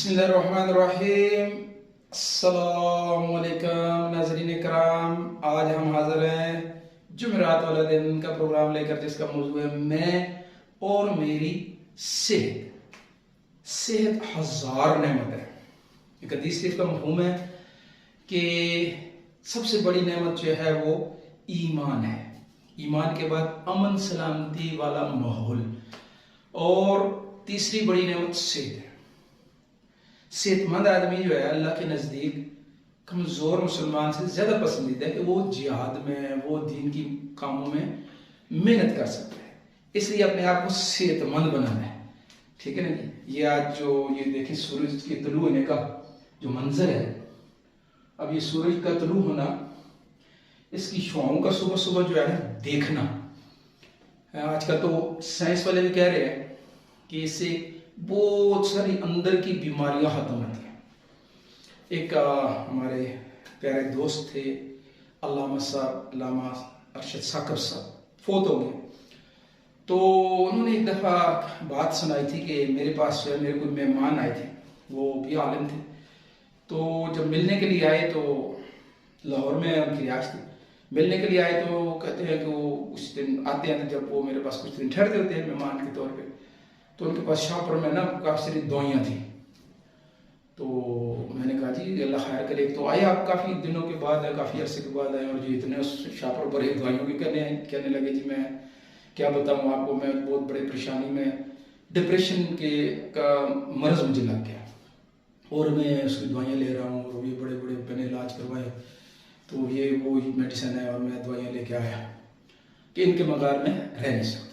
बिस्मिल्लाहिर्रहमानिर्रहीम। अस्सलाम वालेकुम नाज़रीन कराम, आज हम हाजिर हैं जुमेरात वाला दिन का प्रोग्राम लेकर, जिसका मौजू है मैं और मेरी सेहत। सेहत हजार नेमत है। एक हदीस शरीफ का मफ़हूम है कि सबसे बड़ी नेमत जो है वो ईमान है। ईमान के बाद अमन सलामती वाला माहौल, और तीसरी बड़ी नेमत सेहत है। सेहतमंद आदमी जो है अल्लाह के नज़दीक कमज़ोर मुसलमान से ज़्यादा पसंदीदा है कि वो जिहाद में, वो दीन की कामों में मेहनत कर सकता है। इसलिए अपने आप को सेहतमंद बनाना है, ठीक है ना जी। ये आज जो ये देखें सूरज के तुलू होने का जो मंजर है, अब ये सूरज का तुलू होना, इसकी शुआओं का सुबह सुबह जो है ना देखना, आजकल तो साइंस वाले भी कह रहे हैं कि इससे बहुत सारी अंदर की बीमारियां खत्म होती हैं। एक हमारे प्यारे दोस्त थे अल्लामा अरशद साकब साहब, फोत हो गए। तो उन्होंने एक दफ़ा बात सुनाई थी कि मेरे पास जो है मेरे कोई मेहमान आए थे, वो भी आलिम थे। तो जब मिलने के लिए आए तो लाहौर में उनकी रिहाइश थी। मिलने के लिए आए तो कहते हैं कि वो उस दिन आते हैं, जब वो मेरे पास कुछ दिन ठहरते होते हैं मेहमान के तौर पे, तो उनके पास शाहपुर में ना काफ़ी सारी दवाइयाँ थी। तो मैंने कहा जी अल्लाह खैर करे। तो आए आप काफ़ी दिनों के बाद आए, काफ़ी अरसे के बाद आए, और जी इतने शाहपुर पर दवाइयों की कहने लगे जी मैं क्या बताऊँ आपको, मैं बहुत बड़ी परेशानी में, डिप्रेशन के का मर्ज़ मुझे लग गया और मैं उसकी दवाइयाँ ले रहा हूँ, और ये बड़े बड़े मैंने इलाज करवाए, तो ये वो मेडिसिन है और मैं दवाइयाँ लेके आया कि इनके बगैर में रह नहीं सकता।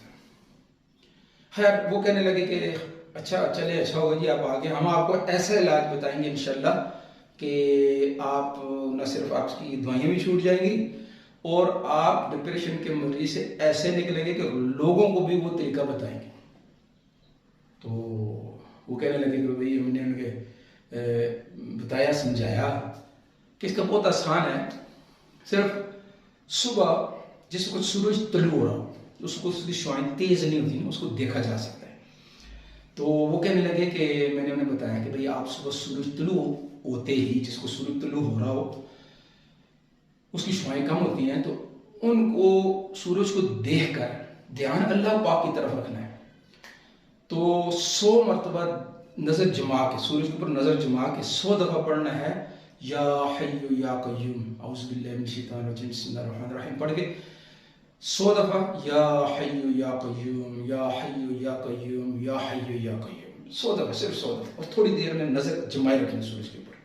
खैर वो कहने लगे कि अच्छा चले, अच्छा होगा जी आप आगे, हम आपको ऐसा इलाज बताएंगे इंशाल्लाह कि आप न सिर्फ आपकी दवाइयाँ भी छूट जाएंगी और आप डिप्रेशन के मरीज से ऐसे निकलेंगे कि लोगों को भी वो तरीका बताएंगे। तो वो कहने लगे कि भाई हमने उनके बताया, समझाया कि इसका बहुत आसान है। सिर्फ सुबह जिसको सूरज तुलू हो रहा हो, उसको उसकी शुआएं तेज नहीं होती, उसको देखा जा सकता है। तो वो कहने लगे कि मैंने उन्हें बताया कि भाई आप सुबह सूरज तुलू होते ही, जिसको सूरज तुलू हो रहा हो उसकी शुआएं कम होती हैं, तो उनको सूरज को देखकर ध्यान अल्लाह पाक की तरफ रखना है। तो 100 मरतबा नजर जमा के, सूरज के ऊपर नजर जमा के 100 दफा पढ़ना है या हय्यु या कय्यूम औज़ु बिल्लाहि मिनश शैतानिर रजीम बिस्मिल्लाहिर रहमानिर रहीम पढ़ के 100 दफा या हय्यु या कय्यूम या हय्यु या कय्यूम या हय्यु या कय्यूम 100 दफा, सिर्फ 100 दफा, और थोड़ी देर में नजर जमाए रखनी सूरज के ऊपर।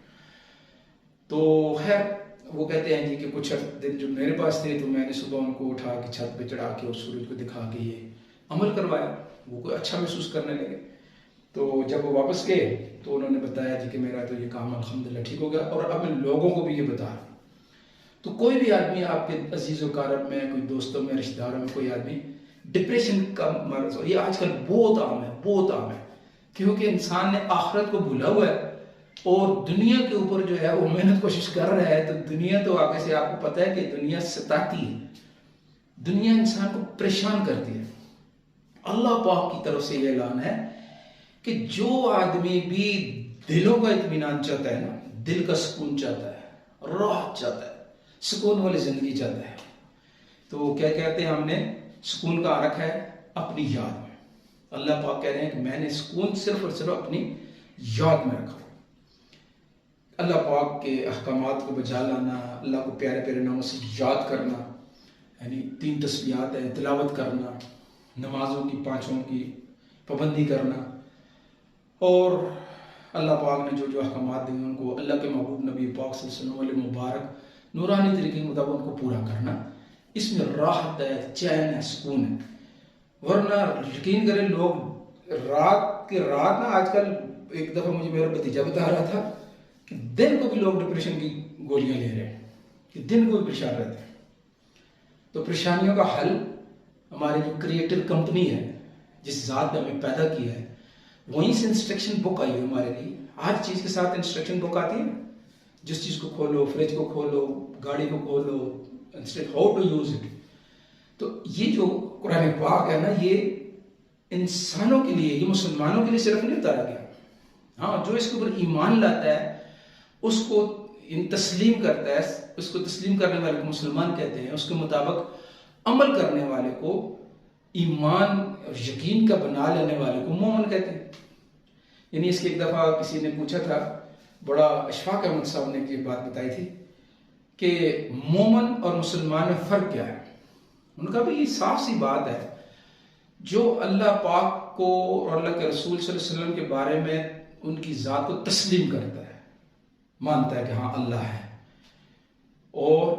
तो खैर वो कहते हैं जी कि कुछ दिन जो मेरे पास थे, तो मैंने सुबह उनको उठा के छत पे चढ़ा के और सूरज को दिखा के ये अमल करवाया, वो कोई अच्छा महसूस करने लगे। तो जब वो वापस गए तो उन्होंने बताया जी कि मेरा तो ये काम अल्हम्दुलिल्लाह ठीक हो गया, और अब मैं लोगों को भी ये बता रहा हूँ। तो कोई भी आदमी आपके अजीज़ व कारब में, कोई दोस्तों में, रिश्तेदारों में कोई आदमी डिप्रेशन का मर्ज हो, ये आजकल बहुत आम है, बहुत आम है, क्योंकि इंसान ने आखिरत को भूला हुआ है और दुनिया के ऊपर जो है वो मेहनत कोशिश कर रहा है। तो दुनिया तो आगे से आपको पता है कि दुनिया सताती है, दुनिया इंसान को परेशान करती है। अल्लाह पाक की तरफ से ये ऐलान है कि जो आदमी भी दिलों का इत्मीनान चाहता है ना, दिल का सुकून चाहता है, राहत चाहता है, सुकून वाली जिंदगी चाहता है, तो क्या कहते हैं, हमने सुकून का रखा है अपनी याद में। अल्लाह पाक कह रहे हैं कि मैंने सुकून सिर्फ और सिर्फ अपनी याद में रखा। अल्लाह पाक के अहकामात को बजा लाना, अल्लाह को प्यारे प्यारे नामों से याद करना, यानी 3 तस्बीहात है, तिलावत करना, नमाजों की 5 की पाबंदी करना, और अल्लाह पाक ने जो जो अहकामात दिए उनको अल्लाह के महबूब नबी पाक सल्लल्लाहु अलैहि वसल्लम मुबारक नूरानी तरीके के मुताबिक उनको पूरा करना, इसमें राहत है, चैन है, सुकून है। वरना यकीन करें लोग रात ना, आजकल एक दफ़ा मुझे मेरा भतीजा बता रहा था कि दिन को भी लोग डिप्रेशन की गोलियां ले रहे हैं, कि दिन को भी परेशान रहते हैं। तो परेशानियों का हल हमारी जो क्रिएटिव कंपनी है, जिस ज़ात ने हमें पैदा किया है, वहीं से इंस्ट्रक्शन बुक आई है हमारे लिए। हर चीज़ के साथ इंस्ट्रक्शन बुक आती है, जिस चीज़ को खोलो, फ्रिज को खोलो, गाड़ी को खोलो, हाउ टू यूज इट। तो ये जो कुरान पाक है ना, ये इंसानों के लिए, ये मुसलमानों के लिए सिर्फ नहीं उतारा गया, ہاں جو اس کے اوپر ایمان لاتا ہے اس کو تسلیم کرتا ہے، اس کو تسلیم کرنے والے کو مسلمان کہتے ہیں، اس کے مطابق عمل کرنے والے کو، ایمان اور یقین کا بنا لینے والے کو مومن کہتے ہیں۔ یعنی اس کی ایک دفعہ کسی نے پوچھا تھا، بڑا اشفاق احمد صاحب نے یہ بات بتائی تھی کہ مومن اور مسلمان میں فرق کیا ہے؟ ان کا بھی یہ صاف سی بات ہے، جو اللہ پاک کو اور اللہ کے رسول صلی اللہ علیہ وسلم کے بارے میں ان کی ذات کو تسلیم کرتا ہے، مانتا ہے کہ ہاں اللہ ہے اور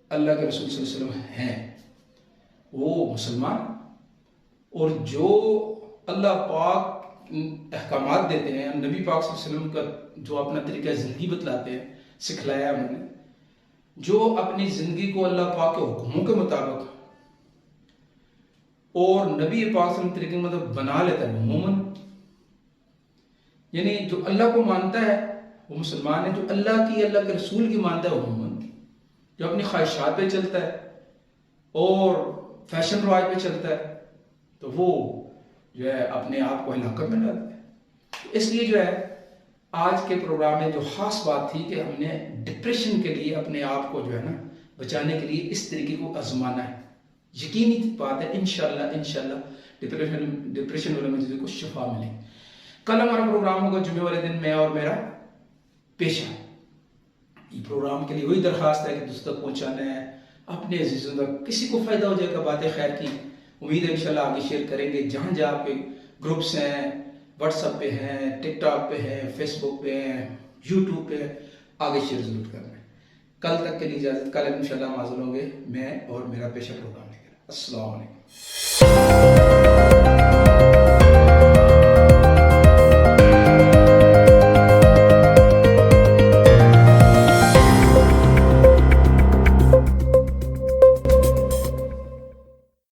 اللہ کے رسول صلی اللہ علیہ وسلم ہیں، وہ مسلمان۔ اور جو اللہ پاک احکامات دیتے ہیں، نبی پاک صلی اللہ علیہ وسلم کا جو اپنا طریقہ زندگی بتلاتے ہیں، سکھلایا انہوں نے، جو اپنی زندگی کو اللہ پاک کے حکموں کے مطابق اور نبی پاک صلی اللہ علیہ وسلم طریقے کے مطابق بنا لیتا ہے، مومن۔ یعنی جو اللہ کو مانتا ہے وہ مسلمان ہے، جو اللہ کے رسول کی مانتا ہے وہ مومن۔ جو اپنی خواہشات پہ چلتا ہے اور فیشن رواج پہ چلتا ہے تو وہ جو ہے اپنے آپ کو ہلاکت میں ڈالتا ہے۔ اس لیے جو ہے آج کے پروگرام میں جو خاص بات تھی کہ ہم نے ڈپریشن کے لیے اپنے آپ کو جو ہے نا بچانے کے لیے اس طریقے کو آزمانا ہے۔ یقینی بات ہے انشاءاللہ ڈپریشن والے مریضوں کو شفا ملے۔ کل ہمارا پروگرام ہوگا جمعے والے دن، میں اور میرا پیشہ۔ یہ پروگرام کے لیے وہی درخواست ہے کہ دوستوں تک پہنچانا ہے، اپنے عزیزوں تک، کسی کو فائدہ ہو جائے گا باتیں خیر کی، امید ہے انشاءاللہ آگے شیئر کریں گے۔ جہاں جہاں پہ گروپس ہیں، واٹس ایپ پہ ہیں، ٹک ٹاک پہ ہیں، فیس بک پہ ہیں، یوٹیوب پہ، آگے شیئر ضرور کرنا ہے۔ کل تک کے لیے اجازت، کل انشاءاللہ ہم حاضر ہوں گے میں اور میرا پیشہ پروگرام لے کر۔ السلام علیکم۔